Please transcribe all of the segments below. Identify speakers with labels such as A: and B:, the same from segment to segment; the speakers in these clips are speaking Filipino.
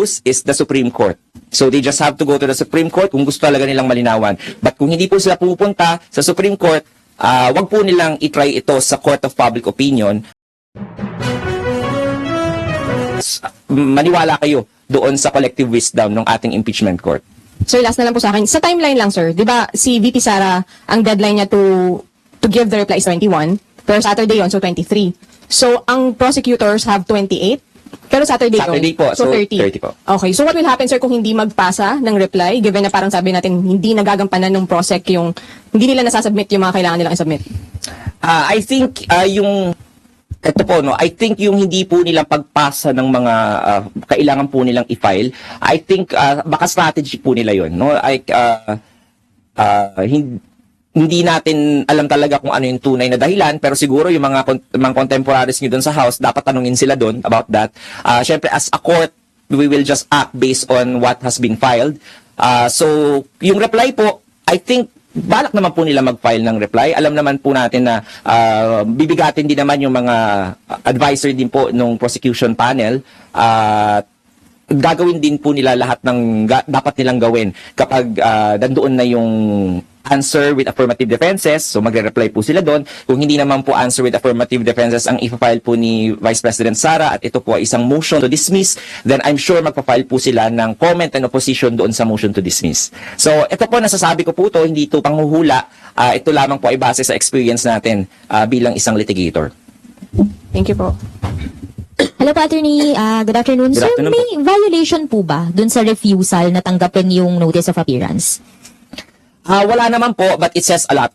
A: use is the Supreme Court. So they just have to go to the Supreme Court kung gusto talaga nilang malinawan. But kung hindi po sila pupunta sa Supreme Court, wag po nilang itry ito sa Court of Public Opinion. Maniwala kayo doon sa collective wisdom ng ating impeachment court.
B: Sir, last na lang po sa akin. Sa timeline lang, sir, di ba si VP Sara, ang deadline niya to give the reply is 21, pero Saturday yon, so 23. So, ang prosecutors have 28, pero Saturday
A: po,
B: so 30.
A: 30 po.
B: Okay, so what will happen, sir, kung hindi magpasa ng reply, given na parang sabi natin, hindi nagagampanan ng prosec yung, hindi nila nasasubmit yung mga kailangan nilang isubmit?
A: I think ito po, no, I think yung hindi po nilang pagpasa ng mga kailangan po nilang i-file, I think baka strategy po nila yon, no? Hindi natin alam talaga kung ano yung tunay na dahilan, pero siguro yung mga contemporaries nyo doon sa House, dapat tanungin sila doon about that. Syempre, as a court, we will just act based on what has been filed. So, yung reply po, I think, balak naman po nila mag-file ng reply. Alam naman po natin na bibigatin din naman yung mga advisor din po ng prosecution panel. Gagawin din po nila lahat ng dapat nilang gawin kapag nandoon na yung answer with affirmative defenses. So magre-reply po sila doon. Kung hindi naman po answer with affirmative defenses ang i-file po ni Vice President Sara at ito po ay isang motion to dismiss, then I'm sure magpa-file po sila ng comment and opposition doon sa motion to dismiss. So ito po, nasasabi ko po to, hindi ito panghuhula. Ito lamang po ay base sa experience natin bilang isang litigator.
B: Thank you po.
C: Hello po, Attorney. Good afternoon.
A: Good
C: Sir,
A: afternoon
C: may violation po ba dun sa refusal na tanggapin yung notice of appearance?
A: Wala naman po, but it says a lot.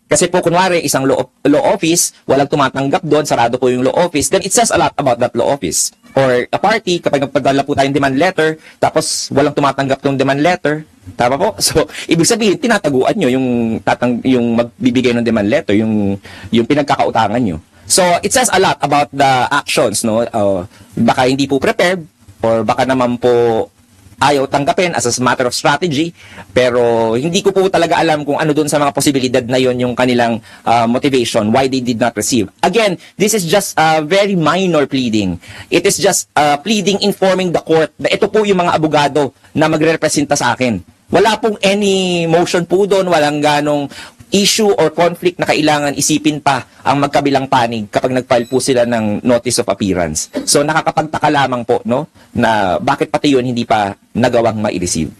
A: Kasi po, kunwari, isang law office, walang tumatanggap doon, sarado po yung law office, then it says a lot about that law office. Or a party, kapag nagpadala po tayong demand letter, tapos walang tumatanggap ng demand letter, tama po? So, ibig sabihin, tinataguan nyo yung magbibigay ng demand letter, yung pinagkakautangan nyo. So, it says a lot about the actions, no? Baka hindi po prepared, or baka naman po ayaw tanggapin as a matter of strategy, pero hindi ko po talaga alam kung ano dun sa mga posibilidad na yon yung kanilang motivation, why they did not receive. Again, this is just a very minor pleading. It is just pleading informing the court na ito po yung mga abogado na magre-representa sa akin. Wala pong any motion po doon, walang ganong issue or conflict na kailangan isipin pa ang magkabilang panig kapag nag-file po sila ng notice of appearance. So nakakapagtaka lamang po, no, na bakit pati yun hindi pa nagawang ma-receive.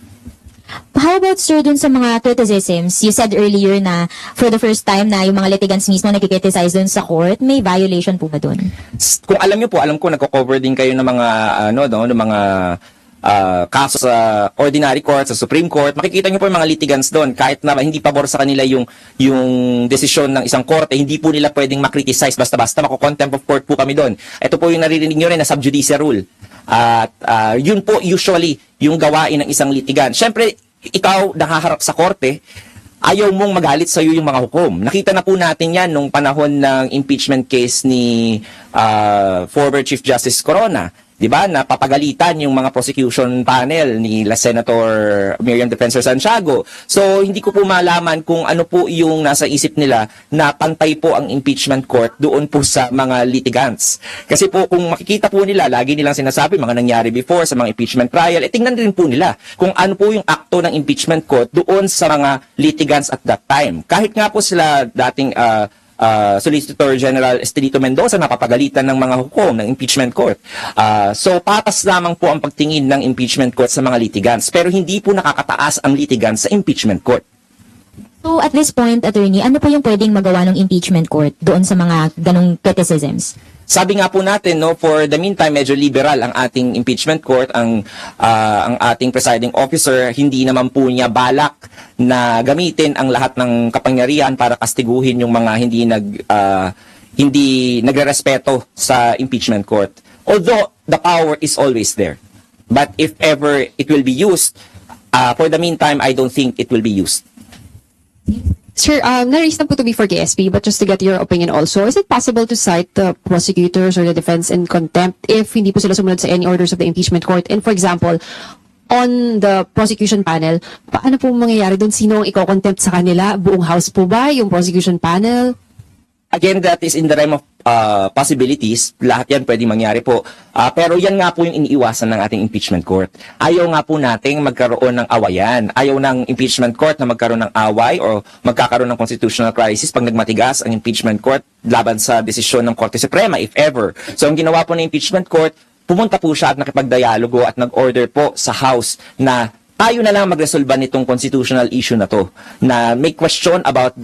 C: How about, sir, dun sa mga criticisms? You said earlier na for the first time na yung mga litigants mismo nagkikriticize dun sa court, may violation po ba dun?
A: Kung alam niyo po, alam ko nagko-cover din kayo ng mga ng mga kaso sa ordinary court, sa Supreme Court, makikita nyo po yung mga litigants doon. Kahit na hindi pabor sa kanila yung desisyon ng isang korte, hindi po nila pwedeng makriticize basta-basta. Mako-contempt of court po kami doon. Ito po yung naririnig nyo rin na sub judice rule. At yun po usually yung gawain ng isang litigant. Siyempre, ikaw nakaharap sa korte, ayaw mong magalit sa iyo yung mga hukom. Nakita na po natin yan nung panahon ng impeachment case ni former Chief Justice Corona. Diba, napapagalitan yung mga prosecution panel ni la Senator Miriam Defensor Santiago. So, hindi ko po malaman kung ano po yung nasa isip nila na pantay po ang impeachment court doon po sa mga litigants. Kasi po, kung makikita po nila, lagi nilang sinasabi, mga nangyari before sa mga impeachment trial, tingnan din po nila kung ano po yung akto ng impeachment court doon sa mga litigants at that time. Kahit nga po sila dating Solicitor General Estelito Mendoza napapagalitan ng mga hukom ng impeachment court. So patas lamang po ang pagtingin ng impeachment court sa mga litigants, pero hindi po nakakataas ang litigants sa impeachment court.
C: So at this point, Attorney, ano po yung pwedeng magawa ng impeachment court doon sa mga ganong criticisms?
A: Sabi nga po natin, no, for the meantime, medyo liberal ang ating impeachment court, ang ating presiding officer, hindi naman po niya balak na gamitin ang lahat ng kapangyarihan para kastiguhin yung mga hindi nagrerespeto sa impeachment court. Although the power is always there. But if ever it will be used, for the meantime, I don't think it will be used.
D: Sir, na-raise na po to be for KSP, but just to get your opinion also, is it possible to cite the prosecutors or the defense in contempt if hindi po sila sumunod sa any orders of the impeachment court? And for example, on the prosecution panel, paano po mangyayari doon? Sino ang iko-contempt sa kanila? Buong house po ba? Yung prosecution panel?
A: Again, that is in the realm of possibilities, lahat yan pwedeng mangyari po. Pero yan nga po yung iniiwasan ng ating impeachment court. Ayaw nga po nating magkaroon ng awayan. Ayaw ng impeachment court na magkaroon ng away o magkakaroon ng constitutional crisis pag nagmatigas ang impeachment court laban sa desisyon ng Korte Suprema, if ever. So, ang ginawa po ng impeachment court, pumunta po siya at nakipagdialogo at nag-order po sa House na tayo na lang magresolba nitong constitutional issue na to, na may question about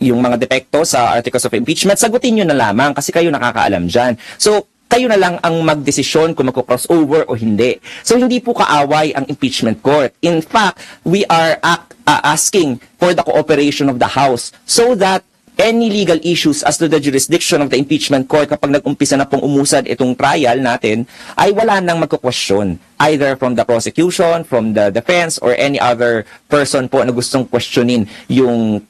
A: yung mga depekto sa articles of impeachment, sagutin nyo na lamang kasi kayo nakakaalam dyan. So, kayo na lang ang magdesisyon kung magko-crossover o hindi. So, hindi po kaaway ang impeachment court. In fact, we are asking for the cooperation of the House so that any legal issues as to the jurisdiction of the impeachment court kapag nag-umpisa na pong umusad itong trial natin, ay wala nang magko-question either from the prosecution, from the defense, or any other person po na gustong questionin yung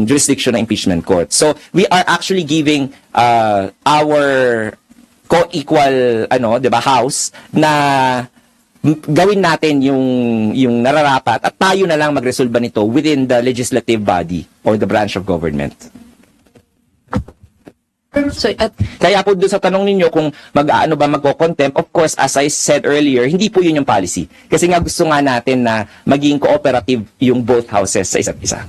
A: jurisdiction ng impeachment court. So, we are actually giving our co-equal, 'di ba, House na gawin natin yung nararapat at tayo na lang magresolba nito within the legislative body or the branch of government.
D: So,
A: Kaya po doon sa tanong ninyo kung mag-aano ba magko-contempt, of course, as I said earlier, hindi po yun yung policy. Kasi nga gusto nga natin na maging cooperative yung both houses sa isa't isa.